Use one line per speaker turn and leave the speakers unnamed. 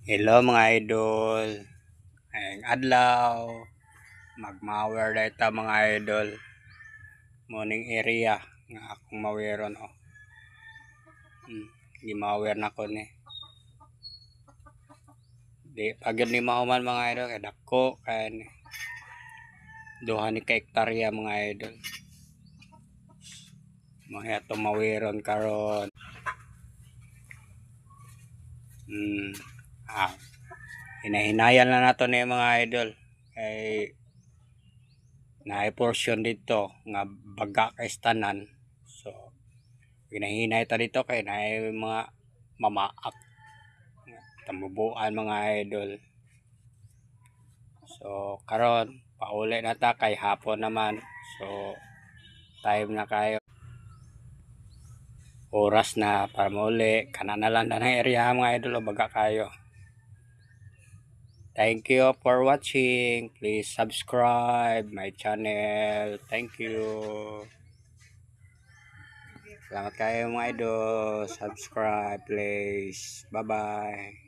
Hello mga idol. Ayong adlaw. Magmawer data mga idol. Morning area nga akong maweron oh. Gimawer na ko ni. Di pagod ni mahuman mga idol kay dako kay ni. Duha ni ka hektarya mga idol. Mga to maweron karon. Hinahinayan na nato ni mga idol. Kay naay portion dito nga baga kay tanan. So hinahinay ta dito kay naay mga mamaak tambubuan mga idol. So karon pauli na ta kay hapon naman. So time na kayo. Oras na para mauli kana na lang ng area mga idol baga kayo. Thank you for watching. Please subscribe my channel. Thank you. Salamat kayo mga idol. Subscribe please. Bye-bye.